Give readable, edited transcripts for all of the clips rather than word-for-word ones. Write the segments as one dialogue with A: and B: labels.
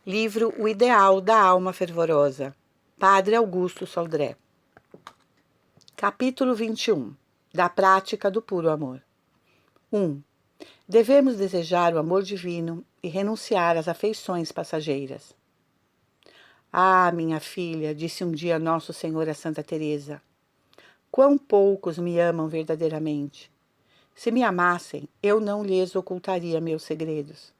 A: Livro O Ideal da Alma Fervorosa, Padre Augusto Sodré. Capítulo 21. Da prática do puro amor. 1. Devemos desejar o amor divino e renunciar às afeições passageiras. Ah, minha filha, disse um dia Nosso Senhor a Santa Teresa, quão poucos me amam verdadeiramente. Se me amassem, eu não lhes ocultaria meus segredos.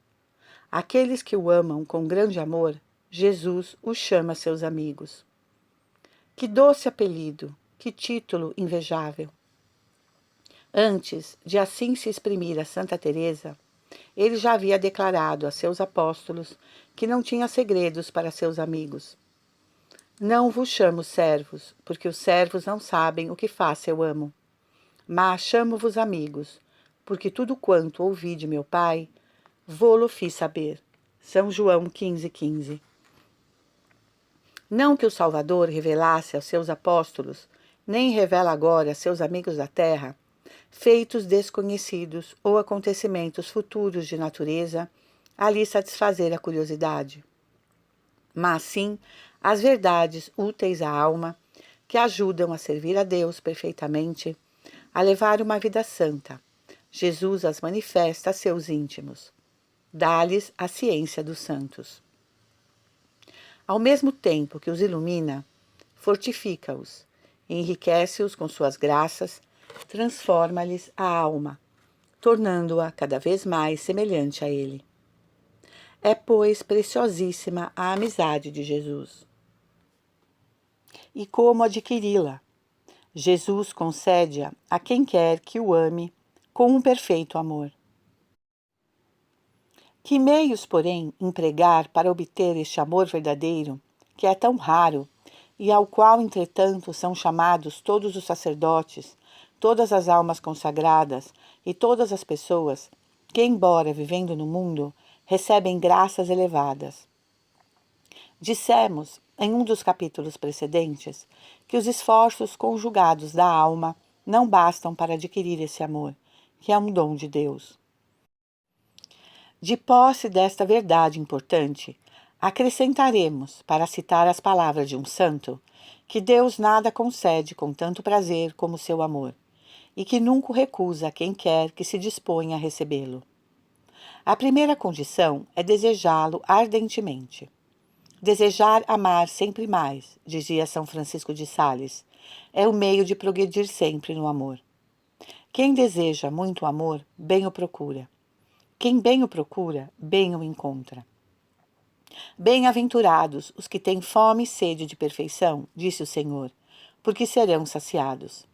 A: Aqueles que o amam com grande amor, Jesus os chama seus amigos. Que doce apelido, que título invejável! Antes de assim se exprimir a Santa Teresa, ele já havia declarado a seus apóstolos que não tinha segredos para seus amigos. Não vos chamo servos, porque os servos não sabem o que faz seu amo. Mas chamo-vos amigos, porque tudo quanto ouvi de meu Pai, vô-lo fiz saber. São João 15,15. Não que o Salvador revelasse aos seus apóstolos, nem revela agora a seus amigos da terra, feitos desconhecidos ou acontecimentos futuros de natureza, a lhe satisfazer a curiosidade. Mas sim as verdades úteis à alma, que ajudam a servir a Deus perfeitamente, a levar uma vida santa. Jesus as manifesta a seus íntimos. Dá-lhes a ciência dos santos. Ao mesmo tempo que os ilumina, fortifica-os, enriquece-os com suas graças, transforma-lhes a alma, tornando-a cada vez mais semelhante a ele. É, pois, preciosíssima a amizade de Jesus. E como adquiri-la? Jesus concede-a a quem quer que o ame com um perfeito amor. Que meios, porém, empregar para obter este amor verdadeiro, que é tão raro, e ao qual, entretanto, são chamados todos os sacerdotes, todas as almas consagradas e todas as pessoas que, embora vivendo no mundo, recebem graças elevadas? Dissemos, em um dos capítulos precedentes, que os esforços conjugados da alma não bastam para adquirir esse amor, que é um dom de Deus. De posse desta verdade importante, acrescentaremos, para citar as palavras de um santo, que Deus nada concede com tanto prazer como seu amor, e que nunca recusa a quem quer que se disponha a recebê-lo. A primeira condição é desejá-lo ardentemente. Desejar amar sempre mais, dizia São Francisco de Sales, é o meio de progredir sempre no amor. Quem deseja muito amor, bem o procura. Quem bem o procura, bem o encontra. Bem-aventurados os que têm fome e sede de perfeição, disse o Senhor, porque serão saciados.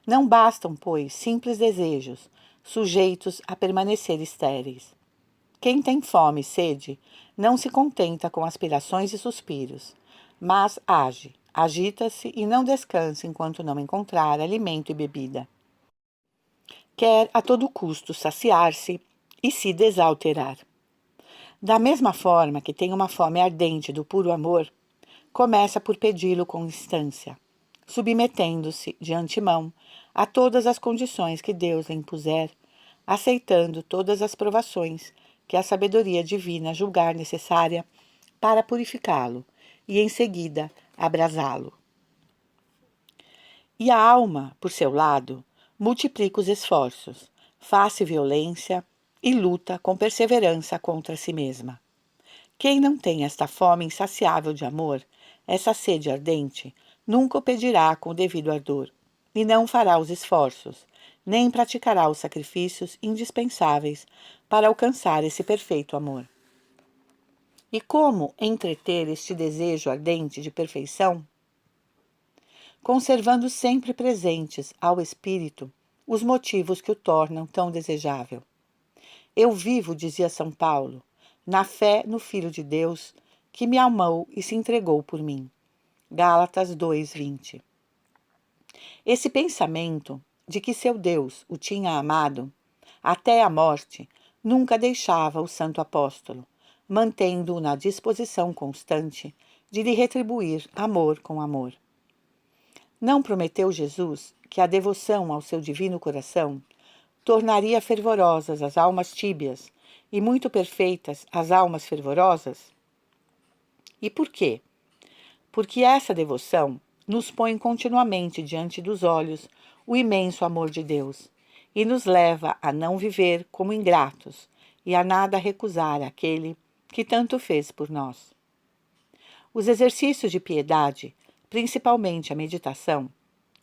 A: Não bastam, pois, simples desejos, sujeitos a permanecer estéreis. Quem tem fome e sede, não se contenta com aspirações e suspiros, mas age, agita-se e não descansa enquanto não encontrar alimento e bebida. Quer a todo custo saciar-se e se desalterar. Da mesma forma que tem uma fome ardente do puro amor, começa por pedi-lo com instância, submetendo-se de antemão a todas as condições que Deus lhe impuser, aceitando todas as provações que a sabedoria divina julgar necessária para purificá-lo e, em seguida, abrasá-lo. E a alma, por seu lado, multiplica os esforços, faz violência e luta com perseverança contra si mesma. Quem não tem esta fome insaciável de amor, essa sede ardente, nunca o pedirá com o devido ardor, e não fará os esforços, nem praticará os sacrifícios indispensáveis para alcançar esse perfeito amor. E como entreter este desejo ardente de perfeição? Conservando sempre presentes ao espírito os motivos que o tornam tão desejável. Eu vivo, dizia São Paulo, na fé no Filho de Deus, que me amou e se entregou por mim. Gálatas 2:20. Esse pensamento de que seu Deus o tinha amado, até a morte, nunca deixava o santo apóstolo, mantendo-o na disposição constante de lhe retribuir amor com amor. Não prometeu Jesus que a devoção ao seu divino coração tornaria fervorosas as almas tíbias e muito perfeitas as almas fervorosas? E por quê? Porque essa devoção nos põe continuamente diante dos olhos o imenso amor de Deus e nos leva a não viver como ingratos e a nada recusar aquele que tanto fez por nós. Os exercícios de piedade, principalmente a meditação,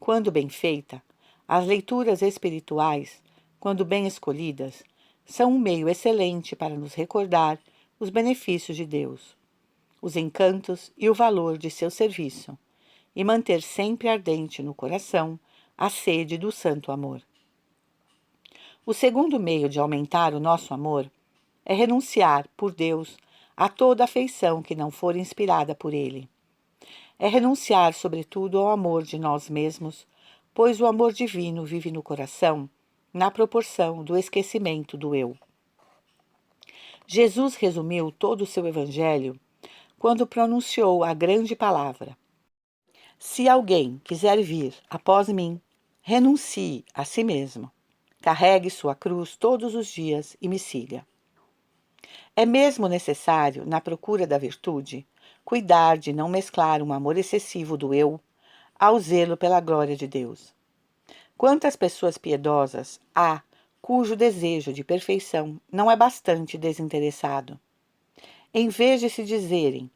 A: quando bem feita, as leituras espirituais, quando bem escolhidas, são um meio excelente para nos recordar os benefícios de Deus, os encantos e o valor de seu serviço, e manter sempre ardente no coração a sede do santo amor. O segundo meio de aumentar o nosso amor é renunciar, por Deus, a toda afeição que não for inspirada por Ele. É renunciar, sobretudo, ao amor de nós mesmos, pois o amor divino vive no coração, na proporção do esquecimento do eu. Jesus resumiu todo o seu evangelho quando pronunciou a grande palavra: se alguém quiser vir após mim, renuncie a si mesmo, carregue sua cruz todos os dias e me siga. É mesmo necessário, na procura da virtude, cuidar de não mesclar um amor excessivo do eu ao zelo pela glória de Deus. Quantas pessoas piedosas há cujo desejo de perfeição não é bastante desinteressado? Em vez de se dizerem: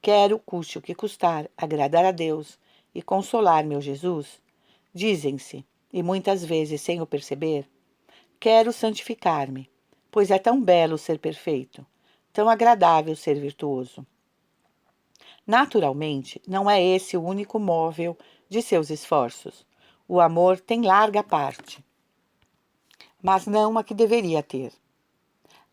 A: quero, custe o que custar, agradar a Deus e consolar meu Jesus, dizem-se, e muitas vezes sem o perceber: quero santificar-me, pois é tão belo ser perfeito, tão agradável ser virtuoso. Naturalmente, não é esse o único móvel de seus esforços. O amor tem larga parte, mas não a que deveria ter.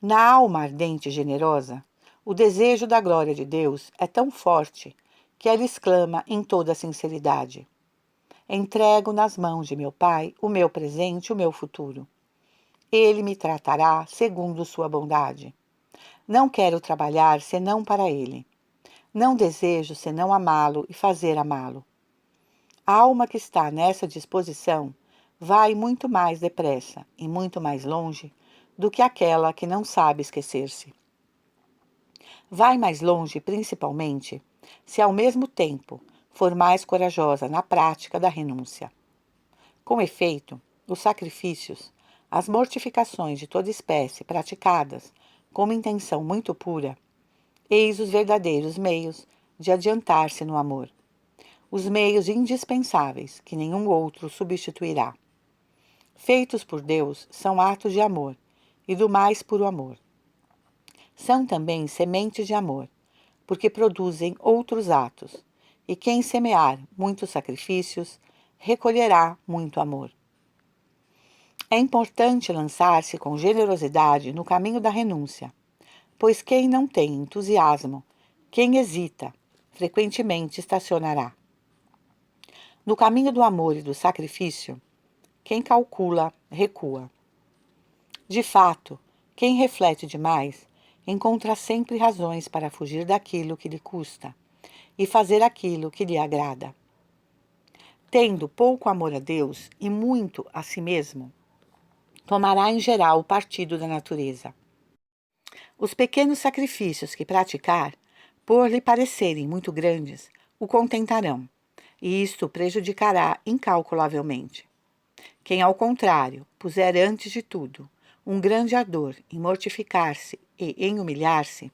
A: Na alma ardente e generosa, o desejo da glória de Deus é tão forte que ela exclama em toda a sinceridade: entrego nas mãos de meu Pai o meu presente e o meu futuro. Ele me tratará segundo sua bondade. Não quero trabalhar senão para Ele. Não desejo senão amá-lo e fazer amá-lo. A alma que está nessa disposição vai muito mais depressa e muito mais longe do que aquela que não sabe esquecer-se. Vai mais longe, principalmente, se ao mesmo tempo for mais corajosa na prática da renúncia. Com efeito, os sacrifícios, as mortificações de toda espécie praticadas com uma intenção muito pura, eis os verdadeiros meios de adiantar-se no amor. Os meios indispensáveis que nenhum outro substituirá. Feitos por Deus, são atos de amor e do mais puro amor. São também sementes de amor, porque produzem outros atos, e quem semear muitos sacrifícios, recolherá muito amor. É importante lançar-se com generosidade no caminho da renúncia, pois quem não tem entusiasmo, quem hesita, frequentemente estacionará. No caminho do amor e do sacrifício, quem calcula, recua. De fato, quem reflete demais, encontra sempre razões para fugir daquilo que lhe custa e fazer aquilo que lhe agrada. Tendo pouco amor a Deus e muito a si mesmo, tomará em geral o partido da natureza. Os pequenos sacrifícios que praticar, por lhe parecerem muito grandes, o contentarão, e isto prejudicará incalculavelmente. Quem, ao contrário, puser antes de tudo um grande ardor em mortificar-se e em humilhar-se,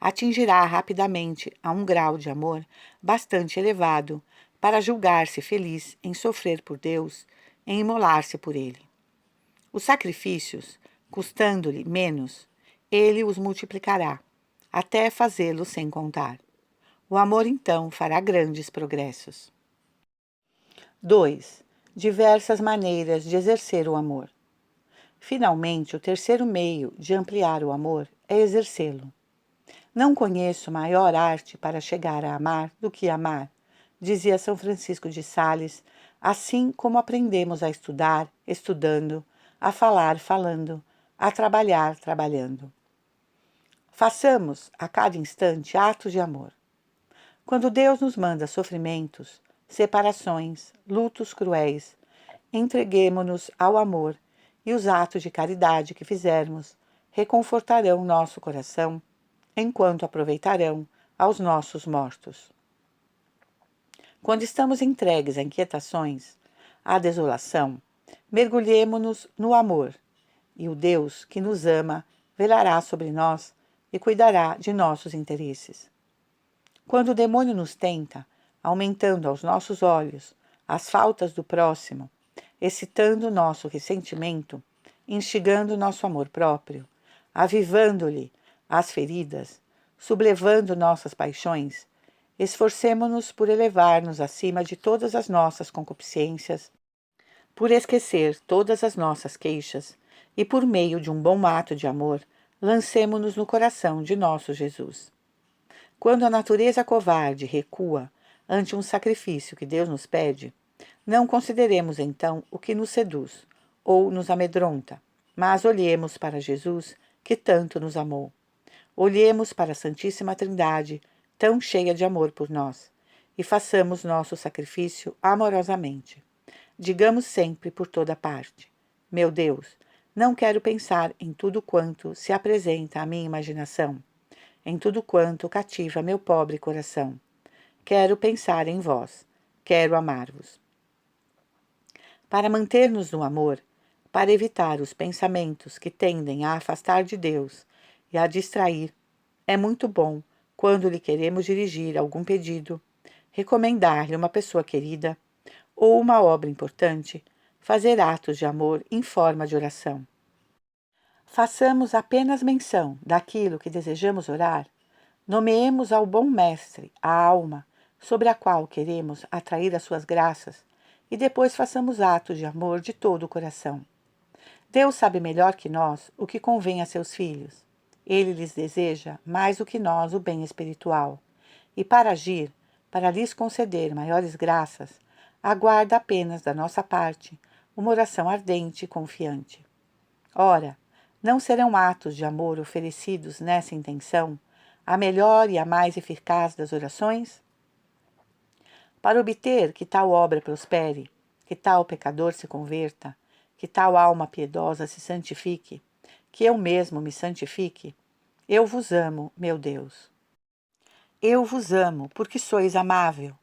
A: atingirá rapidamente a um grau de amor bastante elevado para julgar-se feliz em sofrer por Deus, em imolar-se por Ele. Os sacrifícios, custando-lhe menos, Ele os multiplicará, até fazê-los sem contar. O amor, então, fará grandes progressos. 2. Diversas maneiras de exercer o amor. Finalmente, o terceiro meio de ampliar o amor é exercê-lo. Não conheço maior arte para chegar a amar do que amar, dizia São Francisco de Sales, assim como aprendemos a estudar, estudando, a falar, falando, a trabalhar, trabalhando. Façamos, a cada instante, atos de amor. Quando Deus nos manda sofrimentos, separações, lutos cruéis, entreguemo-nos ao amor e os atos de caridade que fizermos reconfortarão nosso coração, enquanto aproveitarão aos nossos mortos. Quando estamos entregues a inquietações, à desolação, mergulhemo-nos no amor, e o Deus que nos ama velará sobre nós e cuidará de nossos interesses. Quando o demônio nos tenta, aumentando aos nossos olhos as faltas do próximo, excitando nosso ressentimento, instigando nosso amor próprio, avivando-lhe as feridas, sublevando nossas paixões, esforcemo-nos por elevar-nos acima de todas as nossas concupiscências, por esquecer todas as nossas queixas e, por meio de um bom ato de amor, lancemo-nos no coração de nosso Jesus. Quando a natureza covarde recua ante um sacrifício que Deus nos pede, não consideremos então o que nos seduz ou nos amedronta, mas olhemos para Jesus, que tanto nos amou. Olhemos para a Santíssima Trindade, tão cheia de amor por nós, e façamos nosso sacrifício amorosamente. Digamos sempre por toda parte: meu Deus, não quero pensar em tudo quanto se apresenta à minha imaginação, em tudo quanto cativa meu pobre coração. Quero pensar em vós, quero amar-vos. Para manter-nos no amor, para evitar os pensamentos que tendem a afastar de Deus e a distrair, é muito bom, quando lhe queremos dirigir algum pedido, recomendar-lhe uma pessoa querida ou uma obra importante, fazer atos de amor em forma de oração. Façamos apenas menção daquilo que desejamos orar, nomeemos ao bom mestre a alma sobre a qual queremos atrair as suas graças e depois façamos atos de amor de todo o coração. Deus sabe melhor que nós o que convém a seus filhos. Ele lhes deseja mais do que nós o bem espiritual. E para agir, para lhes conceder maiores graças, aguarda apenas da nossa parte uma oração ardente e confiante. Ora, não serão atos de amor oferecidos nessa intenção a melhor e a mais eficaz das orações? Para obter que tal obra prospere, que tal pecador se converta, que tal alma piedosa se santifique, que eu mesmo me santifique, eu vos amo, meu Deus. Eu vos amo, porque sois amável.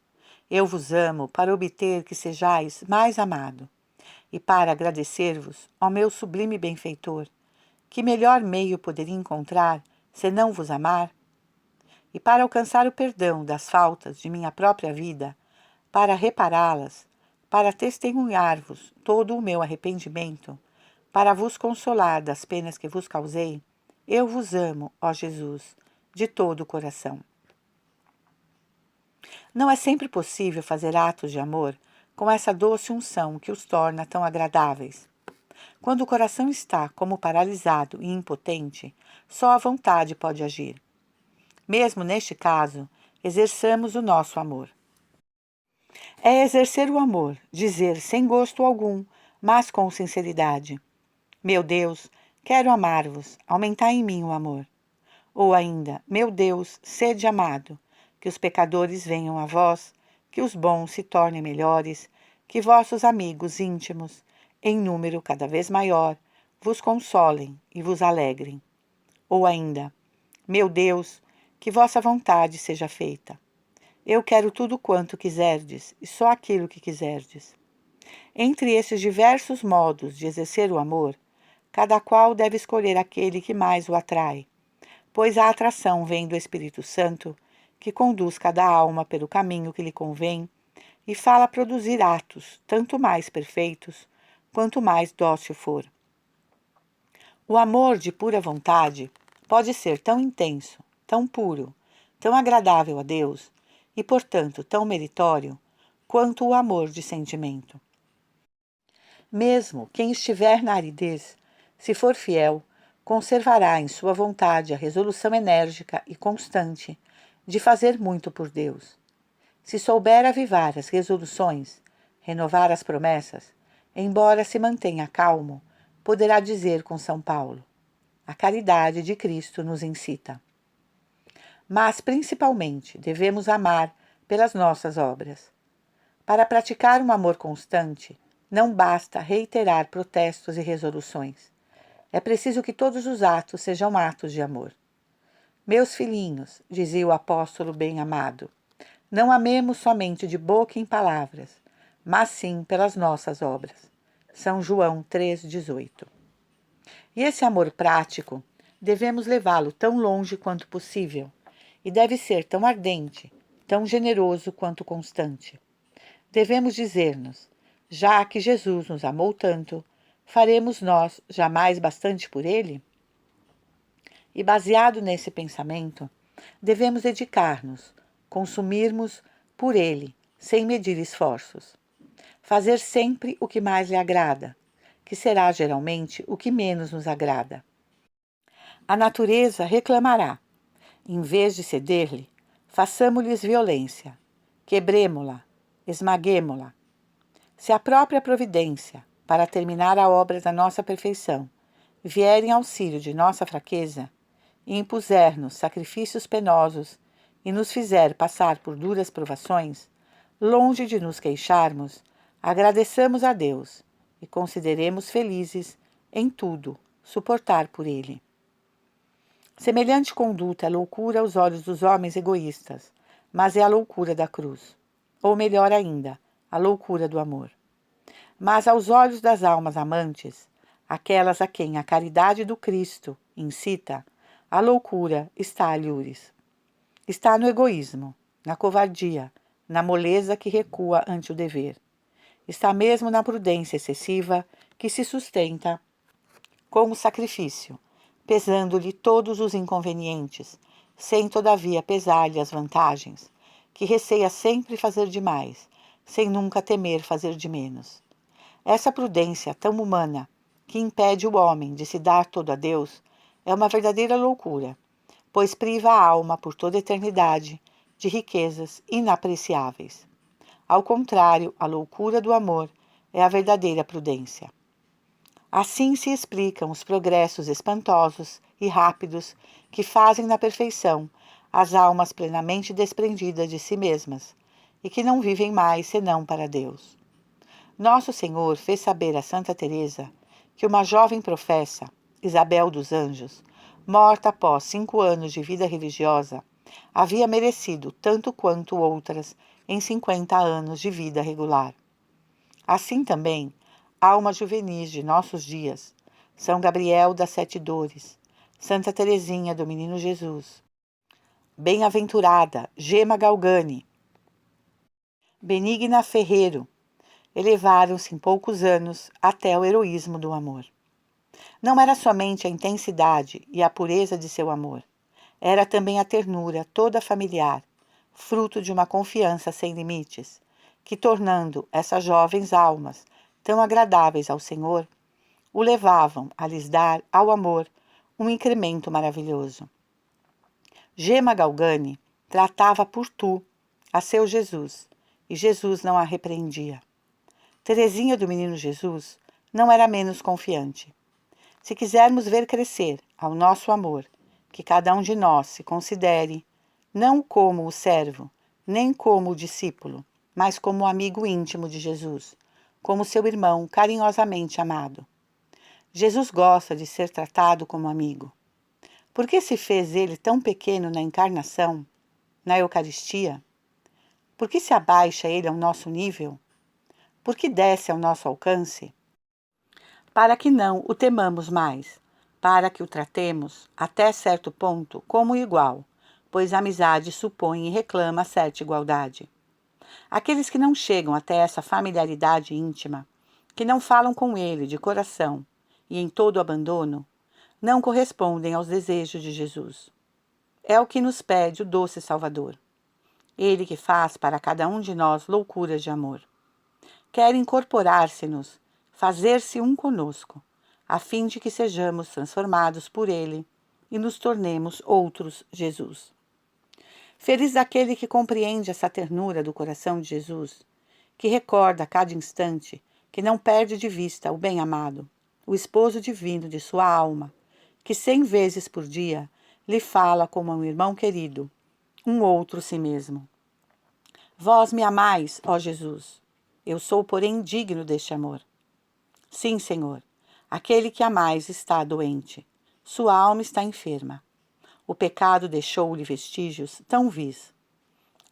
A: Eu vos amo para obter que sejais mais amado. E para agradecer-vos, ó meu sublime benfeitor, que melhor meio poderia encontrar, senão vos amar? E para alcançar o perdão das faltas de minha própria vida, para repará-las, para testemunhar-vos todo o meu arrependimento, para vos consolar das penas que vos causei, eu vos amo, ó Jesus, de todo o coração. Não é sempre possível fazer atos de amor com essa doce unção que os torna tão agradáveis. Quando o coração está como paralisado e impotente, só a vontade pode agir. Mesmo neste caso, exerçamos o nosso amor. É exercer o amor, dizer sem gosto algum, mas com sinceridade: meu Deus, quero amar-vos, aumentai em mim o amor. Ou ainda: meu Deus, sede amado, que os pecadores venham a vós, que os bons se tornem melhores, que vossos amigos íntimos, em número cada vez maior, vos consolem e vos alegrem. Ou ainda: meu Deus, que vossa vontade seja feita. Eu quero tudo quanto quiserdes, e só aquilo que quiserdes. Entre esses diversos modos de exercer o amor, cada qual deve escolher aquele que mais o atrai, pois a atração vem do Espírito Santo, que conduz cada alma pelo caminho que lhe convém e fala produzir atos tanto mais perfeitos, quanto mais dócil for. O amor de pura vontade pode ser tão intenso, tão puro, tão agradável a Deus e, portanto, tão meritório, quanto o amor de sentimento. Mesmo quem estiver na aridez, se for fiel, conservará em sua vontade a resolução enérgica e constante de fazer muito por Deus. Se souber avivar as resoluções, renovar as promessas, embora se mantenha calmo, poderá dizer com São Paulo: a caridade de Cristo nos incita. Mas, principalmente, devemos amar pelas nossas obras. Para praticar um amor constante, não basta reiterar protestos e resoluções. É preciso que todos os atos sejam atos de amor. Meus filhinhos, dizia o apóstolo bem-amado, não amemos somente de boca e em palavras, mas sim pelas nossas obras. São João 3,18. E esse amor prático, devemos levá-lo tão longe quanto possível, e deve ser tão ardente, tão generoso quanto constante. Devemos dizer-nos, já que Jesus nos amou tanto, faremos nós jamais bastante por ele? E baseado nesse pensamento, devemos dedicar-nos, consumirmos por ele, sem medir esforços. Fazer sempre o que mais lhe agrada, que será geralmente o que menos nos agrada. A natureza reclamará. Em vez de ceder-lhe, façamo-lhes violência, quebremo-la, esmaguemo-la. Se a própria providência, para terminar a obra da nossa perfeição, vier em auxílio de nossa fraqueza, e impuser-nos sacrifícios penosos, e nos fizer passar por duras provações, longe de nos queixarmos, agradeçamos a Deus e consideremos felizes, em tudo, suportar por Ele. Semelhante conduta é loucura aos olhos dos homens egoístas, mas é a loucura da cruz. Ou melhor ainda, a loucura do amor. Mas aos olhos das almas amantes, aquelas a quem a caridade do Cristo incita, a loucura está alhures. Está no egoísmo, na covardia, na moleza que recua ante o dever. Está mesmo na prudência excessiva que se sustenta com o sacrifício, pesando-lhe todos os inconvenientes, sem todavia pesar-lhe as vantagens, que receia sempre fazer demais, sem nunca temer fazer de menos. Essa prudência tão humana, que impede o homem de se dar todo a Deus, é uma verdadeira loucura, pois priva a alma por toda a eternidade de riquezas inapreciáveis. Ao contrário, a loucura do amor é a verdadeira prudência. Assim se explicam os progressos espantosos e rápidos que fazem na perfeição as almas plenamente desprendidas de si mesmas e que não vivem mais senão para Deus. Nosso Senhor fez saber a Santa Teresa que uma jovem professa, Isabel dos Anjos, morta após 5 anos de vida religiosa, havia merecido tanto quanto outras em 50 anos de vida regular. Assim também, almas juvenis de nossos dias, São Gabriel das Sete Dores, Santa Teresinha do Menino Jesus, Bem-aventurada Gema Galgani, Benigna Ferreiro, elevaram-se em poucos anos até o heroísmo do amor. Não era somente a intensidade e a pureza de seu amor, era também a ternura toda familiar, fruto de uma confiança sem limites, que, tornando essas jovens almas tão agradáveis ao Senhor, o levavam a lhes dar ao amor um incremento maravilhoso. Gema Galgani tratava por tu a seu Jesus, e Jesus não a repreendia. Teresinha do Menino Jesus não era menos confiante. Se quisermos ver crescer ao nosso amor, que cada um de nós se considere, não como o servo, nem como o discípulo, mas como o amigo íntimo de Jesus, como seu irmão carinhosamente amado. Jesus gosta de ser tratado como amigo. Por que se fez ele tão pequeno na encarnação, na Eucaristia? Por que se abaixa ele ao nosso nível? Por que desce ao nosso alcance? Para que não o temamos mais, para que o tratemos, até certo ponto, como igual, pois a amizade supõe e reclama certa igualdade. Aqueles que não chegam até essa familiaridade íntima, que não falam com ele de coração e em todo o abandono, não correspondem aos desejos de Jesus. É o que nos pede o doce Salvador. Ele que faz para cada um de nós loucuras de amor. Quer incorporar-se-nos, fazer-se um conosco, a fim de que sejamos transformados por ele e nos tornemos outros Jesus. Feliz aquele que compreende essa ternura do coração de Jesus, que recorda a cada instante, que não perde de vista o bem-amado, o esposo divino de sua alma, que 100 vezes por dia lhe fala como a um irmão querido, um outro si mesmo. Vós me amais, ó Jesus. Eu sou, porém, digno deste amor. Sim, Senhor, aquele que amais está doente. Sua alma está enferma. O pecado deixou-lhe vestígios tão vis.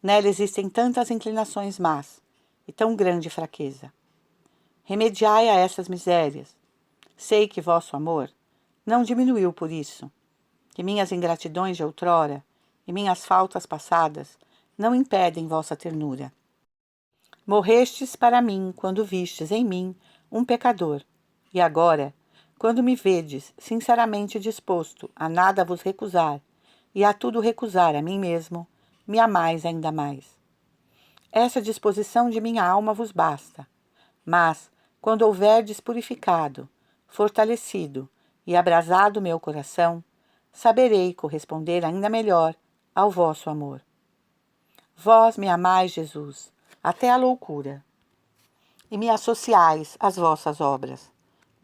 A: Nela existem tantas inclinações más e tão grande fraqueza. Remediai a essas misérias. Sei que vosso amor não diminuiu por isso, que minhas ingratidões de outrora e minhas faltas passadas não impedem vossa ternura. Morrestes para mim quando vistes em mim um pecador, e agora, quando me vedes sinceramente disposto a nada vos recusar e a tudo recusar a mim mesmo, me amais ainda mais. Essa disposição de minha alma vos basta, mas, quando houverdes purificado, fortalecido e abrasado meu coração, saberei corresponder ainda melhor ao vosso amor. Vós me amais, Jesus, até a loucura, e me associais às vossas obras.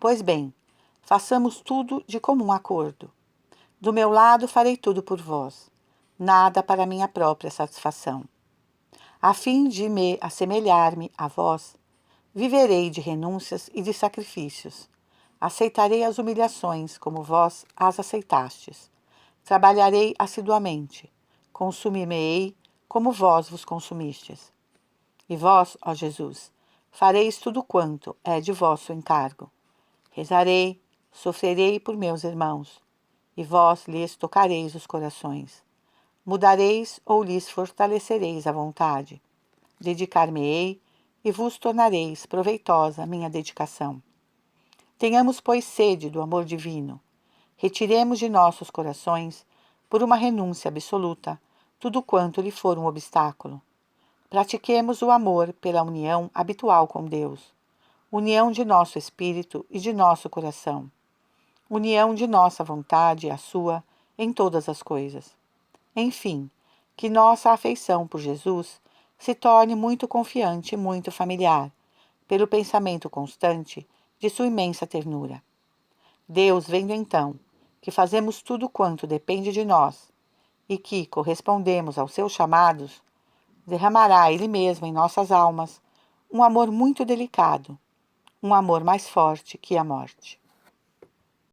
A: Pois bem, façamos tudo de comum acordo. Do meu lado farei tudo por vós, nada para minha própria satisfação. A fim de me assemelhar-me a vós, viverei de renúncias e de sacrifícios. Aceitarei as humilhações como vós as aceitastes. Trabalharei assiduamente. Consumir-me-ei como vós vos consumistes. E vós, ó Jesus, fareis tudo quanto é de vosso encargo. Rezarei, sofrerei por meus irmãos, e vós lhes tocareis os corações. Mudareis ou lhes fortalecereis a vontade. Dedicar-me-ei e vos tornareis proveitosa minha dedicação. Tenhamos, pois, sede do amor divino. Retiremos de nossos corações, por uma renúncia absoluta, tudo quanto lhe for um obstáculo. Pratiquemos o amor pela união habitual com Deus, união de nosso espírito e de nosso coração, união de nossa vontade e a sua em todas as coisas. Enfim, que nossa afeição por Jesus se torne muito confiante e muito familiar, pelo pensamento constante de sua imensa ternura. Deus, vendo então que fazemos tudo quanto depende de nós e que correspondemos aos seus chamados, derramará Ele mesmo em nossas almas um amor muito delicado, um amor mais forte que a morte.